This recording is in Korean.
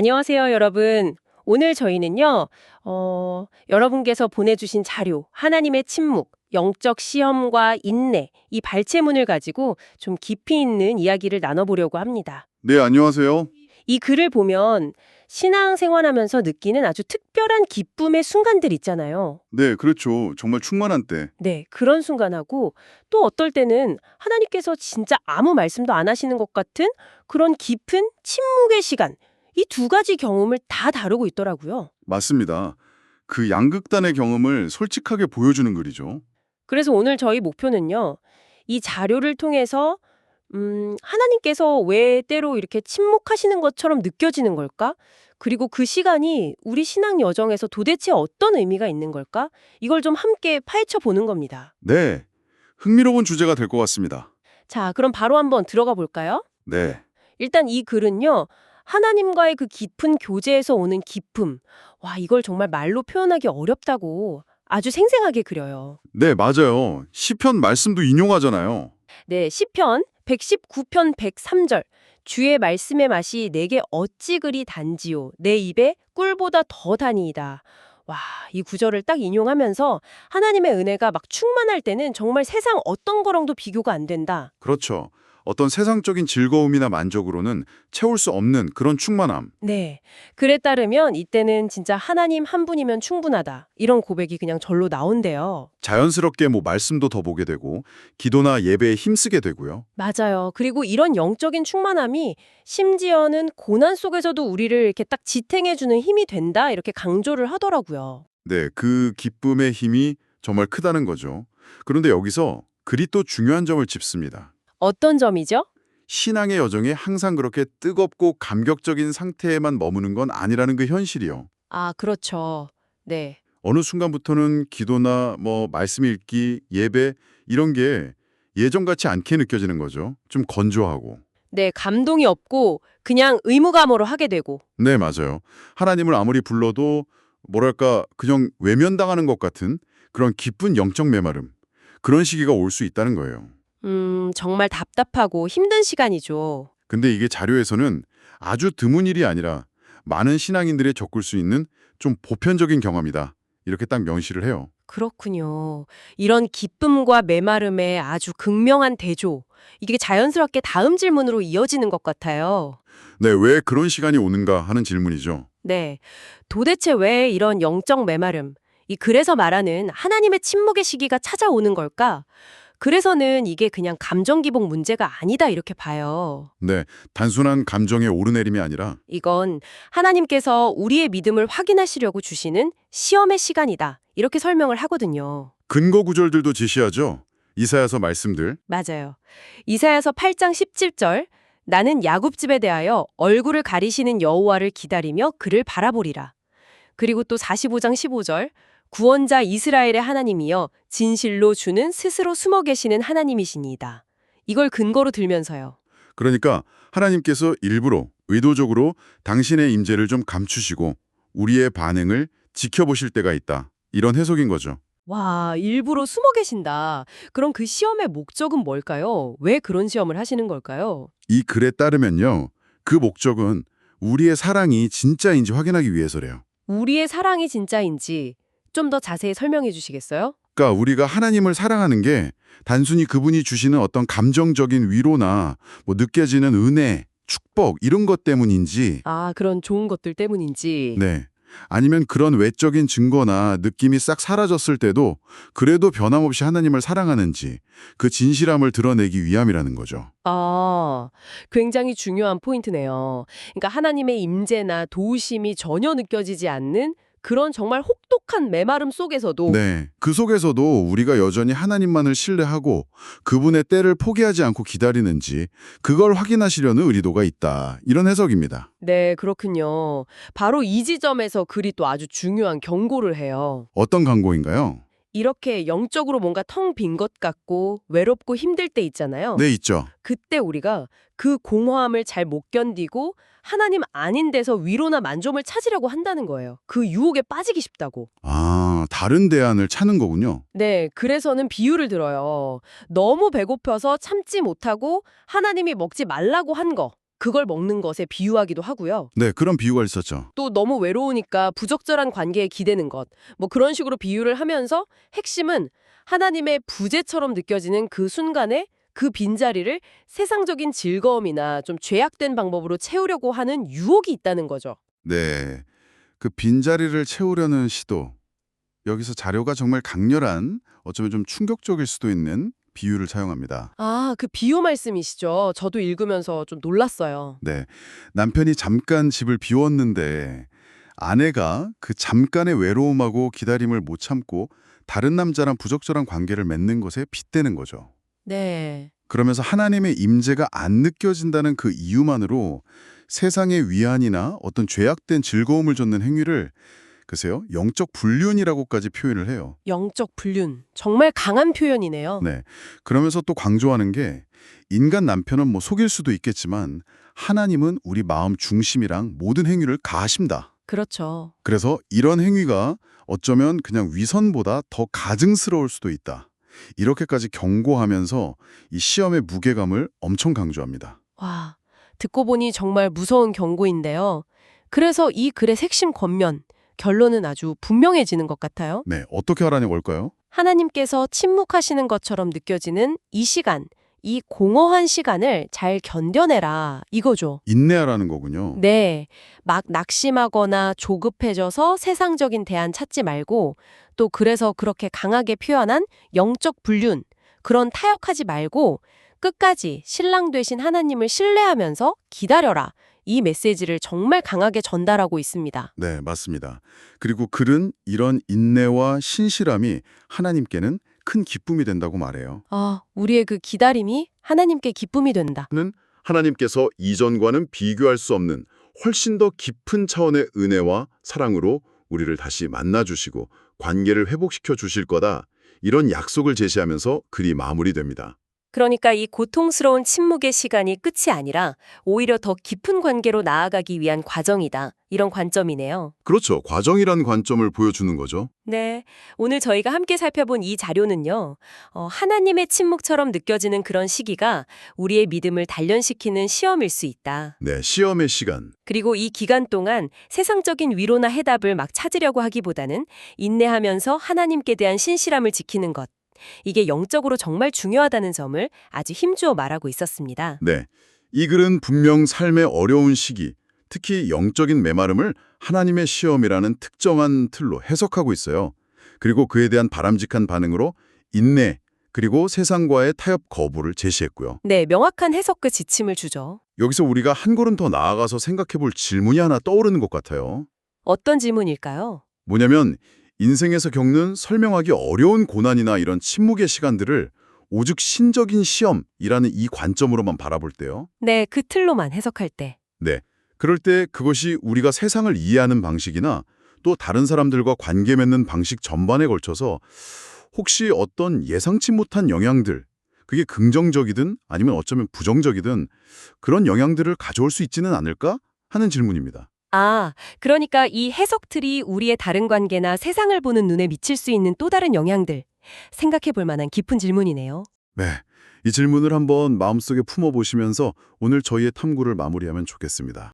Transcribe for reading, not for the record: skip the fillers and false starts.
안녕하세요, 여러분. 오늘 저희는요, 여러분께서 보내주신 자료, 하나님의 침묵, 영적 시험과 인내, 이 발췌문을 가지고 좀 깊이 있는 이야기를 나눠보려고 합니다. 네, 안녕하세요. 이 글을 보면 신앙 생활하면서 느끼는 아주 특별한 기쁨의 순간들 있잖아요. 네, 그렇죠. 정말 충만한 때. 네, 그런 순간하고 또 어떨 때는 하나님께서 진짜 아무 말씀도 안 하시는 것 같은 그런 깊은 침묵의 시간, 이 두 가지 경험을 다 다루고 있더라고요. 맞습니다. 그 양극단의 경험을 솔직하게 보여주는 글이죠. 그래서 오늘 저희 목표는요, 이 자료를 통해서, 하나님께서 왜 때로 이렇게 침묵하시는 것처럼 느껴지는 걸까? 그리고 그 시간이 우리 신앙 여정에서 도대체 어떤 의미가 있는 걸까? 이걸 좀 함께 파헤쳐 보는 겁니다. 네, 흥미로운 주제가 될 것 같습니다. 자, 그럼 바로 한번 들어가 볼까요? 네, 일단 이 글은요, 하나님과의 그 깊은 교제에서 오는 기쁨, 와, 이걸 정말 말로 표현하기 어렵다고 아주 생생하게 그려요. 네, 맞아요. 시편 말씀도 인용하잖아요. 네, 시편 119편 103절. 주의 말씀의 맛이 내게 어찌 그리 단지요. 내 입에 꿀보다 더 다니이다. 와, 이 구절을 딱 인용하면서 하나님의 은혜가 막 충만할 때는 정말 세상 어떤 거랑도 비교가 안 된다. 그렇죠. 어떤 세상적인 즐거움이나 만족으로는 채울 수 없는 그런 충만함. 네. 글에 따르면 이때는 진짜 하나님 한 분이면 충분하다. 이런 고백이 그냥 절로 나온대요. 자연스럽게 말씀도 더 보게 되고 기도나 예배에 힘쓰게 되고요. 맞아요. 그리고 이런 영적인 충만함이 심지어는 고난 속에서도 우리를 이렇게 딱 지탱해주는 힘이 된다. 이렇게 강조를 하더라고요. 네, 그 기쁨의 힘이 정말 크다는 거죠. 그런데 여기서 글이 또 중요한 점을 짚습니다. 어떤 점이죠? 신앙의 여정이 항상 그렇게 뜨겁고 감격적인 상태에만 머무는 건 아니라는 그 현실이요. 아, 그렇죠. 네. 어느 순간부터는 기도나 말씀 읽기, 예배 이런 게 예전 같이 않게 느껴지는 거죠. 좀 건조하고. 네, 감동이 없고 그냥 의무감으로 하게 되고. 네, 맞아요. 하나님을 아무리 불러도 뭐랄까 그냥 외면당하는 것 같은 그런 기쁜 영적 메마름. 그런 시기가 올 수 있다는 거예요. 정말 답답하고 힘든 시간이죠. 근데 이게 자료에서는 아주 드문 일이 아니라 많은 신앙인들이 겪을 수 있는 좀 보편적인 경험이다. 이렇게 딱 명시를 해요. 그렇군요. 이런 기쁨과 메마름의 아주 극명한 대조. 이게 자연스럽게 다음 질문으로 이어지는 것 같아요. 네, 왜 그런 시간이 오는가 하는 질문이죠. 네. 도대체 왜 이런 영적 메마름, 이 글에서 말하는 하나님의 침묵의 시기가 찾아오는 걸까? 그래서는 이게 그냥 감정 기복 문제가 아니다 이렇게 봐요. 네, 단순한 감정의 오르내림이 아니라 이건 하나님께서 우리의 믿음을 확인하시려고 주시는 시험의 시간이다. 이렇게 설명을 하거든요. 근거 구절들도 제시하죠. 이사야서 말씀들. 맞아요. 이사야서 8장 17절 나는 야곱집에 대하여 얼굴을 가리시는 여호와를 기다리며 그를 바라보리라. 그리고 또 45장 15절 구원자 이스라엘의 하나님이여 진실로 주는 스스로 숨어 계시는 하나님이시니이다. 이걸 근거로 들면서요. 그러니까 하나님께서 일부러 의도적으로 당신의 임재를 좀 감추시고 우리의 반응을 지켜보실 때가 있다. 이런 해석인 거죠. 와, 일부러 숨어 계신다. 그럼 그 시험의 목적은 뭘까요? 왜 그런 시험을 하시는 걸까요? 이 글에 따르면요. 그 목적은 우리의 사랑이 진짜인지 확인하기 위해서래요. 우리의 사랑이 진짜인지 좀 더 자세히 설명해 주시겠어요? 그러니까 우리가 하나님을 사랑하는 게 단순히 그분이 주시는 어떤 감정적인 위로나 느껴지는 은혜, 축복 이런 것 때문인지 아, 그런 좋은 것들 때문인지. 네. 아니면 그런 외적인 증거나 느낌이 싹 사라졌을 때도 그래도 변함없이 하나님을 사랑하는지 그 진실함을 드러내기 위함이라는 거죠. 아, 굉장히 중요한 포인트네요. 그러니까 하나님의 임재나 도우심이 전혀 느껴지지 않는 그런 정말 혹독한 메마름 속에서도 네. 그 속에서도 우리가 여전히 하나님만을 신뢰하고 그분의 때를 포기하지 않고 기다리는지 그걸 확인하시려는 의도가 있다. 이런 해석입니다. 네, 그렇군요. 바로 이 지점에서 글이 또 아주 중요한 경고를 해요. 어떤 광고인가요? 이렇게 영적으로 뭔가 텅 빈 것 같고 외롭고 힘들 때 있잖아요. 네, 있죠. 그때 우리가 그 공허함을 잘 못 견디고 하나님 아닌 데서 위로나 만족을 찾으려고 한다는 거예요. 그 유혹에 빠지기 쉽다고. 아, 다른 대안을 찾는 거군요. 네, 그래서는 비유를 들어요. 너무 배고파서 참지 못하고 하나님이 먹지 말라고 한 거. 그걸 먹는 것에 비유하기도 하고요. 네, 그런 비유가 있었죠. 또 너무 외로우니까 부적절한 관계에 기대는 것. 뭐 그런 식으로 비유를 하면서 핵심은 하나님의 부재처럼 느껴지는 그 순간에 그 빈자리를 세상적인 즐거움이나 좀 죄악된 방법으로 채우려고 하는 유혹이 있다는 거죠. 네, 그 빈자리를 채우려는 시도. 여기서 자료가 정말 강렬한, 어쩌면 좀 충격적일 수도 있는 비유를 사용합니다. 아, 그 비유 말씀이시죠. 저도 읽으면서 좀 놀랐어요. 네, 남편이 잠깐 집을 비웠는데 아내가 그 잠깐의 외로움하고 기다림을 못 참고 다른 남자랑 부적절한 관계를 맺는 것에 빗대는 거죠. 네. 그러면서 하나님의 임재가 안 느껴진다는 그 이유만으로 세상의 위안이나 어떤 죄악된 즐거움을 줬는 행위를 글쎄요, 영적 불륜이라고까지 표현을 해요. 영적 불륜. 정말 강한 표현이네요. 네. 그러면서 또 강조하는 게 인간 남편은 뭐 속일 수도 있겠지만 하나님은 우리 마음 중심이랑 모든 행위를 가하신다. 그렇죠. 그래서 이런 행위가 어쩌면 그냥 위선보다 더 가증스러울 수도 있다. 이렇게까지 경고하면서 이 시험의 무게감을 엄청 강조합니다. 와, 듣고 보니 정말 무서운 경고인데요. 그래서 이 글의 핵심 권면, 결론은 아주 분명해지는 것 같아요. 네, 어떻게 하라는 걸까요? 하나님께서 침묵하시는 것처럼 느껴지는 이 시간, 이 공허한 시간을 잘 견뎌내라 이거죠. 인내하라는 거군요. 네, 막 낙심하거나 조급해져서 세상적인 대안 찾지 말고 또 그래서 그렇게 강하게 표현한 영적 불륜, 그런 타협하지 말고 끝까지 신랑 되신 하나님을 신뢰하면서 기다려라. 이 메시지를 정말 강하게 전달하고 있습니다. 네, 맞습니다. 그리고 글은 이런 인내와 신실함이 하나님께는 큰 기쁨이 된다고 말해요. 아, 우리의 그 기다림이 하나님께 기쁨이 된다. 는 하나님께서 이전과는 비교할 수 없는 훨씬 더 깊은 차원의 은혜와 사랑으로 우리를 다시 만나주시고 관계를 회복시켜 주실 거다. 이런 약속을 제시하면서 글이 마무리됩니다. 그러니까 이 고통스러운 침묵의 시간이 끝이 아니라 오히려 더 깊은 관계로 나아가기 위한 과정이다. 이런 관점이네요. 그렇죠. 과정이란 관점을 보여주는 거죠. 네, 오늘 저희가 함께 살펴본 이 자료는요. 하나님의 침묵처럼 느껴지는 그런 시기가 우리의 믿음을 단련시키는 시험일 수 있다. 네, 시험의 시간. 그리고 이 기간 동안 세상적인 위로나 해답을 막 찾으려고 하기보다는 인내하면서 하나님께 대한 신실함을 지키는 것. 이게 영적으로 정말 중요하다는 점을 아주 힘주어 말하고 있었습니다. 네, 이 글은 분명 삶의 어려운 시기, 특히 영적인 메마름을 하나님의 시험이라는 특정한 틀로 해석하고 있어요. 그리고 그에 대한 바람직한 반응으로 인내, 그리고 세상과의 타협 거부를 제시했고요. 네, 명확한 해석과 지침을 주죠. 여기서 우리가 한 걸음 더 나아가서 생각해 볼 질문이 하나 떠오르는 것 같아요. 어떤 질문일까요? 뭐냐면 인생에서 겪는 설명하기 어려운 고난이나 이런 침묵의 시간들을 오직 신적인 시험이라는 이 관점으로만 바라볼 때요. 네, 그 틀로만 해석할 때. 네, 그럴 때 그것이 우리가 세상을 이해하는 방식이나 또 다른 사람들과 관계 맺는 방식 전반에 걸쳐서 혹시 어떤 예상치 못한 영향들, 그게 긍정적이든 아니면 어쩌면 부정적이든 그런 영향들을 가져올 수 있지는 않을까 하는 질문입니다. 아, 그러니까 이 해석틀이 우리의 다른 관계나 세상을 보는 눈에 미칠 수 있는 또 다른 영향들, 생각해 볼 만한 깊은 질문이네요. 네, 이 질문을 한번 마음속에 품어보시면서 오늘 저희의 탐구를 마무리하면 좋겠습니다.